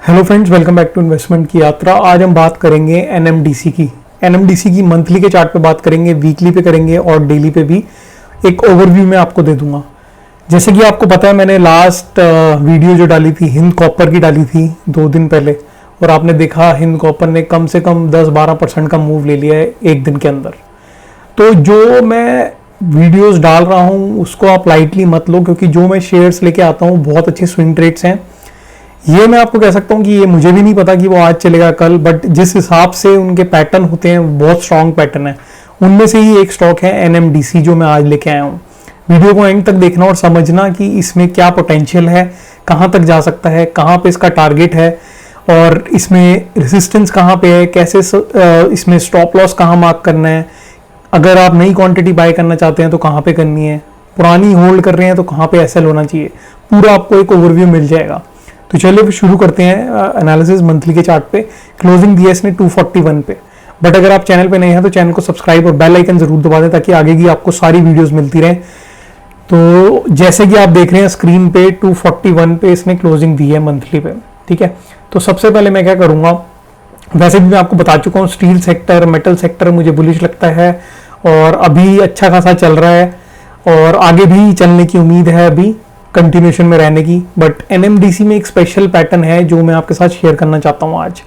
Hello friends, welcome back to investment की यात्रा। आज हम बात करेंगे एनएमडीसी की। एनएमडीसी की मंथली के चार्ट पे बात करेंगे, वीकली पे करेंगे और डेली पे भी एक ओवरव्यू में आपको दे दूंगा। जैसे कि आपको पता है, मैंने लास्ट वीडियो जो डाली थी हिंद कॉपर की डाली थी 2 दिन पहले, और आपने देखा हिंद कॉपर ने कम से कम 10-12% का मूव ले लिया है एक दिन के अंदर। तो जो मैं वीडियोस डाल रहा हूँ उसको आप लाइटली मत लो, क्योंकि जो मैं शेयर्स लेके आता हूँ बहुत अच्छे स्विंग ट्रेड्स हैं। ये मैं आपको कह सकता हूँ कि ये मुझे भी नहीं पता कि वो आज चलेगा कल, बट जिस हिसाब से उनके पैटर्न होते हैं बहुत स्ट्रॉन्ग पैटर्न है। उनमें से ही एक स्टॉक है एनएमडीसी, जो मैं आज लेके आया हूँ। वीडियो को एंड तक देखना और समझना कि इसमें क्या पोटेंशियल है, कहाँ तक जा सकता है, कहाँ पे इसका टारगेट है और इसमें रेसिस्टेंस कहाँ पे है, कैसे इसमें स्टॉप लॉस कहाँ मार्क करना है, अगर आप नई क्वांटिटी बाय करना चाहते हैं तो कहाँ पे करनी है, पुरानी होल्ड कर रहे हैं तो कहाँ पे एसएल होना चाहिए, पूरा आपको एक ओवरव्यू मिल जाएगा। तो चलिए शुरू करते हैं एनालिसिस मंथली के चार्ट पे। क्लोजिंग दिया इसने 241 पे, बट अगर आप चैनल पे नए हैं तो चैनल को सब्सक्राइब और बेल आइकन जरूर दबा दें ताकि आगे की आपको सारी वीडियोस मिलती रहें। तो जैसे कि आप देख रहे हैं स्क्रीन पे 241 पे इसने क्लोजिंग दी है मंथली पे, ठीक है। तो सबसे पहले मैं क्या करूंगा, वैसे भी मैं आपको बता चुका हूँ स्टील सेक्टर, मेटल सेक्टर मुझे बुलिश लगता है और अभी अच्छा खासा चल रहा है और आगे भी चलने की उम्मीद है, अभी कंटिन्यूशन में रहने की। बट एनएमडीसी में एक स्पेशल पैटर्न है जो मैं आपके साथ शेयर करना चाहता हूँ आज।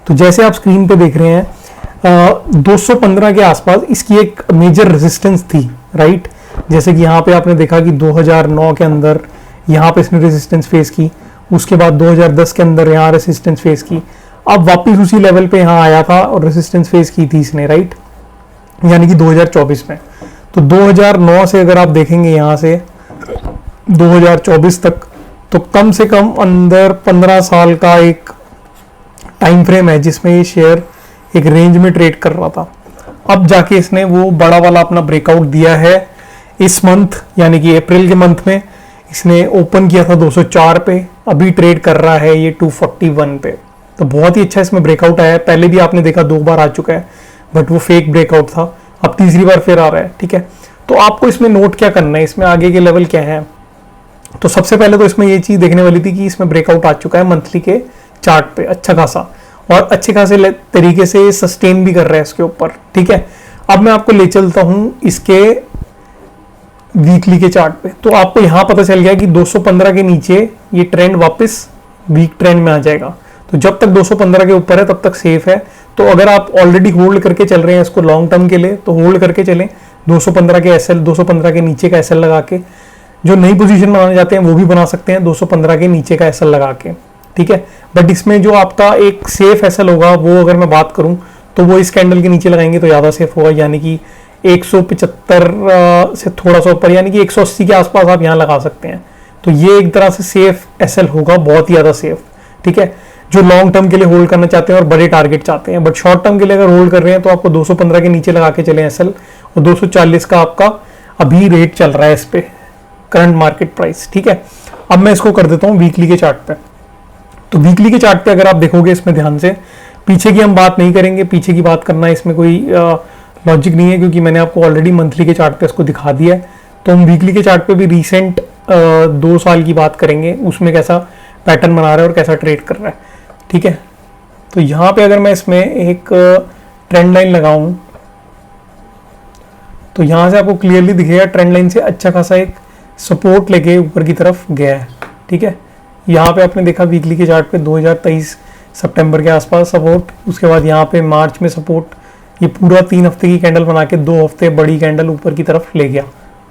तो जैसे आप स्क्रीन पे देख रहे हैं 215 के आसपास इसकी एक मेजर रेजिस्टेंस थी, राइट। जैसे कि यहाँ पे आपने देखा कि 2009 के अंदर यहाँ पे इसने रेजिस्टेंस फेस की, उसके बाद 2010 के अंदर यहाँ रेजिस्टेंस फेस की, अब वापिस उसी लेवल पे यहाँ आया था और रेजिस्टेंस फेस की थी इसने, राइट, यानी कि 2024 में। तो 2009 से अगर आप देखेंगे यहाँ से 2024 तक, तो कम से कम अंदर 15 साल का एक टाइम फ्रेम है जिसमें ये शेयर एक रेंज में ट्रेड कर रहा था। अब जाके इसने वो बड़ा वाला अपना ब्रेकआउट दिया है इस मंथ, यानी कि अप्रैल के मंथ में इसने ओपन किया था 204 पे, अभी ट्रेड कर रहा है ये 241 पे। तो बहुत ही अच्छा इसमें ब्रेकआउट आया है। पहले भी आपने देखा 2 बार आ चुका है, बट वो फेक ब्रेकआउट था, अब तीसरी बार फिर आ रहा है, ठीक है। तो आपको इसमें नोट क्या करना है, इसमें आगे के लेवल क्या है। तो सबसे पहले तो इसमें ये चीज देखने वाली थी कि इसमें ब्रेकआउट आ चुका है मंथली के चार्ट पे अच्छा खासा, और अच्छे खासे तरीके से सस्टेन भी कर रहा है इसके ऊपर, ठीक है। अब मैं आपको ले चलता हूं इसके वीकली के चार्ट पे। तो आपको यहां पता चल गया कि 215 के नीचे ये ट्रेंड वापस वीक ट्रेंड में आ जाएगा। तो जब तक 215 के ऊपर है तब तक सेफ है। तो अगर आप ऑलरेडी होल्ड करके चल रहे हैं इसको लॉन्ग टर्म के लिए, तो होल्ड करके चलें 215 के एसएल, 215 के नीचे का एसएल लगा के। जो नई पोजीशन बनाना चाहते हैं वो भी बना सकते हैं 215 के नीचे का एसएल लगा के, ठीक है। बट इसमें जो आपका एक सेफ एसएल होगा वो अगर मैं बात करूं तो वो इस कैंडल के नीचे लगाएंगे तो ज़्यादा सेफ होगा, यानी कि 175 से थोड़ा सा ऊपर, यानी कि 180 के आसपास आप यहाँ लगा सकते हैं। तो ये एक तरह से सेफ एसएल होगा, बहुत ही ज़्यादा सेफ, ठीक है। जो लॉन्ग टर्म के लिए होल्ड करना चाहते हैं और बड़े टारगेट चाहते हैं, बट शॉर्ट टर्म के लिए अगर होल्ड कर रहे हैं तो आपको 215 के नीचे लगा के चले एसएल, और 240 का आपका अभी रेट चल रहा है इस पे, करंट मार्केट प्राइस, ठीक है। अब मैं इसको कर देता हूँ वीकली के चार्ट पे। तो वीकली के चार्ट पे अगर आप देखोगे इसमें ध्यान से, पीछे की हम बात नहीं करेंगे, पीछे की बात करना इसमें कोई लॉजिक नहीं है, क्योंकि मैंने आपको ऑलरेडी मंथली के चार्ट पे इसको दिखा दिया है। तो हम वीकली के चार्ट पे भी रिसेंट 2 साल की बात करेंगे, उसमें कैसा पैटर्न बना रहा है और कैसा ट्रेड कर रहा है, ठीक है। तो यहाँ पे अगर मैं इसमें एक ट्रेंड लाइन लगाऊं तो यहाँ से आपको क्लियरली दिखेगा ट्रेंड लाइन से अच्छा खासा एक सपोर्ट लेके ऊपर की तरफ गया है, ठीक है। यहाँ पे आपने देखा वीकली के चार्ट पे 2023 सितंबर के आसपास सपोर्ट, उसके बाद यहाँ पे मार्च में सपोर्ट, ये पूरा 3 हफ्ते की कैंडल बना के 2 हफ्ते बड़ी कैंडल ऊपर की तरफ ले गया।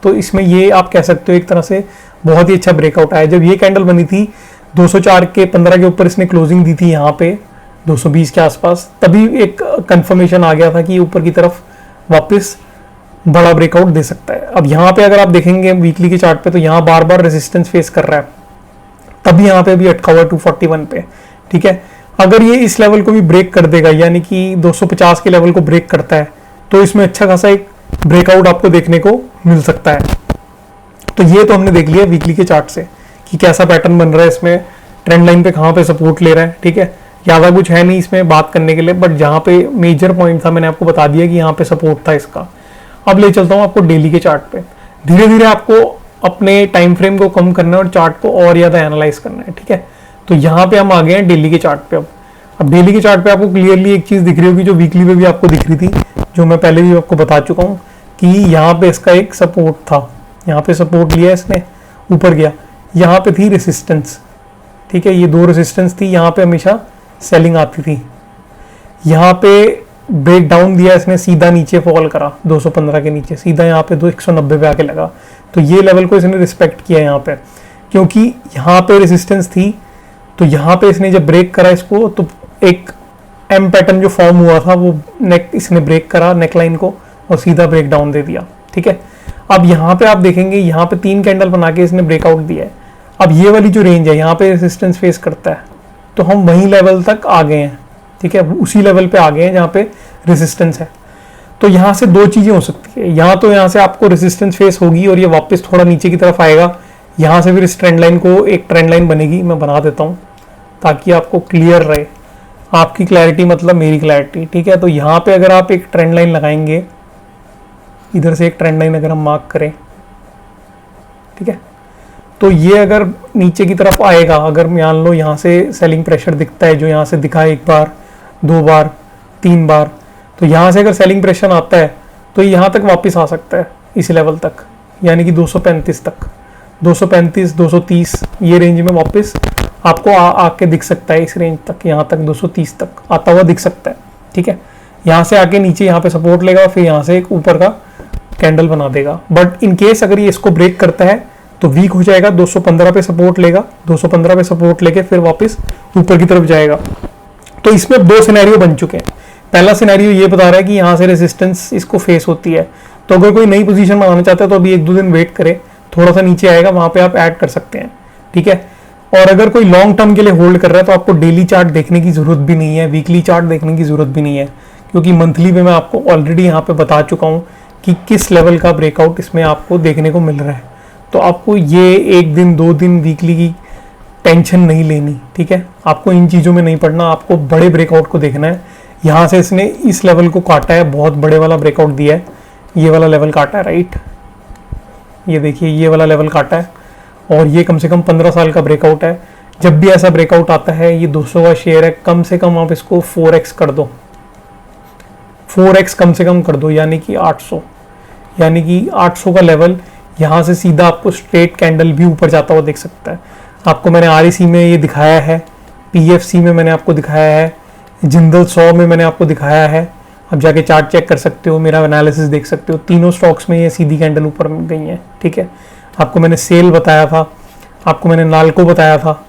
तो इसमें ये आप कह सकते हो एक तरह से बहुत ही अच्छा ब्रेकआउट आया। जब ये कैंडल बनी थी 204 के 15 के ऊपर इसने क्लोजिंग दी थी यहाँ पे 220 के आसपास, तभी एक कंफर्मेशन आ गया था कि ऊपर की तरफ वापस बड़ा ब्रेकआउट दे सकता है। अब यहाँ पे अगर आप देखेंगे वीकली के चार्ट पे तो यहाँ बार बार रेजिस्टेंस फेस कर रहा है, तभी यहाँ पे भी अटका हुआ 241 पे, ठीक है। अगर ये इस लेवल को भी ब्रेक कर देगा, यानी कि 250 के लेवल को ब्रेक करता है, तो इसमें अच्छा खासा एक ब्रेकआउट आपको देखने को मिल सकता है। तो ये तो हमने देख लिया वीकली के चार्ट से कि कैसा पैटर्न बन रहा है, इसमें ट्रेंड लाइन पे कहाँ पे सपोर्ट ले रहा है, ठीक है। ज़्यादा कुछ है नहीं इसमें बात करने के लिए, बट जहाँ पे मेजर पॉइंट था मैंने आपको बता दिया कि यहाँ पे सपोर्ट था इसका। अब ले चलता हूँ आपको डेली के चार्ट पे। धीरे धीरे आपको अपने टाइम फ्रेम को कम करना है और चार्ट को और ज़्यादा एनालाइज करना है, ठीक है। तो यहाँ पे हम आ गए हैं डेली के चार्ट पे। अब डेली के चार्ट पे आपको क्लियरली एक चीज दिख रही होगी जो वीकली पे भी आपको दिख रही थी, जो मैं पहले भी आपको बता चुका हूँ कि यहाँ पे इसका एक सपोर्ट था, यहाँ पे सपोर्ट लिया इसने, ऊपर गया, यहाँ पे थी रेसिस्टेंस, ठीक है, ये 2 रेसिस्टेंस थी, यहाँ पे हमेशा सेलिंग आती थी, यहाँ पे ब्रेक डाउन दिया इसने, सीधा नीचे फॉल करा 215 के नीचे, सीधा यहाँ पे 190 पे आके लगा। तो ये लेवल को इसने रिस्पेक्ट किया यहाँ पे, क्योंकि यहाँ पे रेसिस्टेंस थी, तो यहाँ पे इसने जब ब्रेक करा इसको, तो एक एम पैटर्न जो फॉर्म हुआ था वो इसने ब्रेक करा नेक लाइन को और सीधा ब्रेक डाउन दे दिया, ठीक है। अब यहाँ पे आप देखेंगे, यहाँ पे 3 कैंडल बना के इसने ब्रेकआउट दिया है। अब ये वाली जो रेंज है यहाँ पे रेसिस्टेंस फेस करता है, तो हम वही लेवल तक आ गए हैं, ठीक है, उसी लेवल पे आ गए हैं जहाँ पे रेसिस्टेंस है। तो यहाँ से 2 चीजें हो सकती है, यहाँ तो यहाँ से आपको रेसिस्टेंस फेस होगी और ये वापस थोड़ा नीचे की तरफ आएगा, यहाँ से फिर इस ट्रेंड लाइन को एक ट्रेंड लाइन बनेगी, मैं बना देता हूँ ताकि आपको क्लियर रहे, आपकी क्लैरिटी मतलब मेरी क्लैरिटी, ठीक है। तो यहाँ पे अगर आप एक ट्रेंड लाइन लगाएंगे, इधर से एक ट्रेंड लाइन अगर हम मार्क करें, ठीक है, तो ये अगर नीचे की तरफ आएगा, अगर मान लो यहाँ से सेलिंग प्रेशर दिखता है, जो यहाँ से दिखा 1 बार 2 बार 3 बार, तो यहाँ से अगर सेलिंग प्रेशर आता है तो यहाँ तक वापस आ सकता है इस लेवल तक, यानी कि 235 तक, 235 230 ये रेंज में वापस आपको आके दिख सकता है, इस रेंज तक, यहाँ तक 230 तक आता हुआ दिख सकता है, ठीक है। यहाँ से आके नीचे यहाँ पे सपोर्ट लेगा, फिर यहाँ से एक ऊपर का कैंडल बना देगा। बट इन केस अगर ये इसको ब्रेक करता है तो वीक हो जाएगा, 215 पे सपोर्ट लेगा, 215 पे सपोर्ट लेके फिर वापस ऊपर की तरफ जाएगा। तो इसमें 2 सिनेरियो बन चुके हैं। पहला सिनेरियो ये बता रहा है कि यहाँ से रेजिस्टेंस इसको फेस होती है, तो अगर कोई नई पोजीशन बनाना चाहता है तो अभी 1-2 दिन वेट करे, थोड़ा सा नीचे आएगा, वहां पे आप ऐड कर सकते हैं, ठीक है। और अगर कोई लॉन्ग टर्म के लिए होल्ड कर रहा है तो आपको डेली चार्ट देखने की जरूरत भी नहीं है, वीकली चार्ट देखने की जरूरत भी नहीं है, क्योंकि मंथली में मैं आपको ऑलरेडी यहाँ पे बता चुका हूँ कि किस लेवल का ब्रेकआउट इसमें आपको देखने को मिल रहा है। तो आपको ये 1 दिन 2 दिन वीकली की टेंशन नहीं लेनी, ठीक है। आपको इन चीज़ों में नहीं पड़ना, आपको बड़े ब्रेकआउट को देखना है। यहाँ से इसने इस लेवल को काटा है, बहुत बड़े वाला ब्रेकआउट दिया है, ये वाला लेवल काटा है, राइट, ये देखिए ये वाला लेवल काटा है, और ये कम से कम 15 साल का ब्रेकआउट है। जब भी ऐसा ब्रेकआउट आता है, ये 200 का शेयर है, कम से कम आप इसको 4x कर दो, 4x कम से कम कर दो, यानी कि 800, यानी कि 800 का लेवल यहाँ से सीधा आपको स्ट्रेट कैंडल भी ऊपर जाता हुआ दिख सकता है। आपको मैंने REC में ये दिखाया है, PFC में मैंने आपको दिखाया है, जिंदल 100 में मैंने आपको दिखाया है, आप जाके चार्ट चेक कर सकते हो, मेरा एनालिसिस देख सकते हो। तीनों स्टॉक्स में ये सीधी कैंडल ऊपर गई है, ठीक है। आपको मैंने सेल बताया था, आपको मैंने नाल्को बताया था,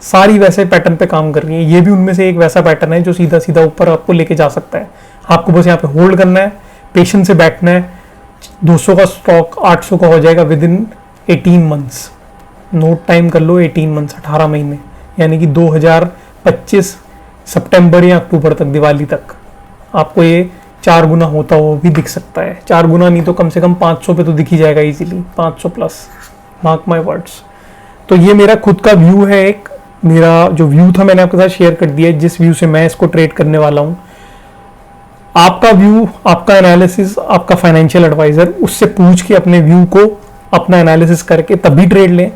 सारी वैसे पैटर्न पे काम कर रही है। ये भी उनमें से एक वैसा पैटर्न है जो सीधा सीधा ऊपर आपको लेके जा सकता है। आपको बस यहाँ पे होल्ड करना है, पेशेंस से बैठना है। 200 का स्टॉक 800 का हो जाएगा with in 18 months, note time कर लो, 18 मंथ्स 18 महीने, यानी कि 2025 सितंबर या अक्टूबर तक, दिवाली तक आपको ये 4 गुना होता हुआ भी दिख सकता है। 4 गुना नहीं तो कम से कम 500 पे तो दिख ही जाएगा easily, 500 plus, mark my words. तो ये मेरा खुद का व्यू है, एक मेरा जो व्यू था मैंने आपके साथ शेयर कर दिया है, जिस व्यू से मैं इसको ट्रेड करने वाला हूँ। आपका व्यू, आपका एनालिसिस, आपका फाइनेंशियल एडवाइजर, उससे पूछ के अपने व्यू को, अपना एनालिसिस करके तभी ट्रेड लें,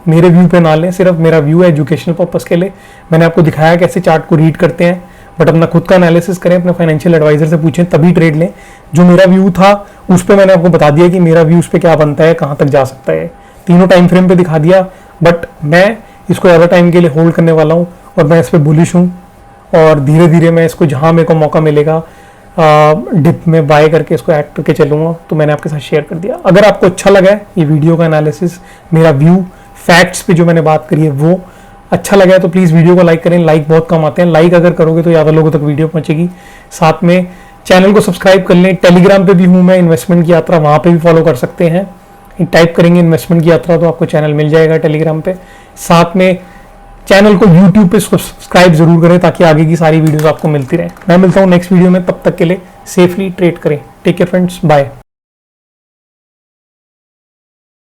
मेरे व्यू पे ना लें। सिर्फ मेरा व्यू है एजुकेशनल पर्पस के लिए, मैंने आपको दिखाया कैसे चार्ट को रीड करते हैं, बट अपना खुद का एनालिसिस करें, अपने फाइनेंशियल एडवाइजर से पूछें तभी ट्रेड लें। जो मेरा व्यू था उस पर मैंने आपको बता दिया कि मेरा व्यू उस पर क्या बनता है, कहाँ तक जा सकता है, तीनों टाइम फ्रेम पे दिखा दिया। बट मैं इसको ज़्यादा टाइम के लिए होल्ड करने वाला हूँ और मैं इस पर बुलिश हूँ, और धीरे धीरे मैं इसको जहाँ मेरे को मौका मिलेगा डिप में बाय करके इसको ऐड करके चलूँगा। तो मैंने आपके साथ शेयर कर दिया। अगर आपको अच्छा लगा है ये वीडियो का एनालिसिस, मेरा व्यू, फैक्ट्स पे जो मैंने बात करी है वो अच्छा लगा है तो प्लीज़ वीडियो को लाइक करें। लाइक बहुत कम आते हैं, लाइक अगर करोगे तो ज़्यादा लोगों तक वीडियो पहुंचेगी। साथ में चैनल को सब्सक्राइब कर लें। टेलीग्राम पे भी हूँ मैं, इन्वेस्टमेंट की यात्रा, वहाँ पे भी फॉलो कर सकते हैं। टाइप करेंगे इन्वेस्टमेंट की यात्रा तो आपको चैनल मिल जाएगा टेलीग्राम पे। साथ में चैनल को यूट्यूब पे सब्सक्राइब जरूर करें ताकि आगे की सारी वीडियोस आपको मिलती रहे। मैं मिलता हूँ नेक्स्ट वीडियो में, तब तक के लिए सेफली ट्रेड करें। Take care friends, bye.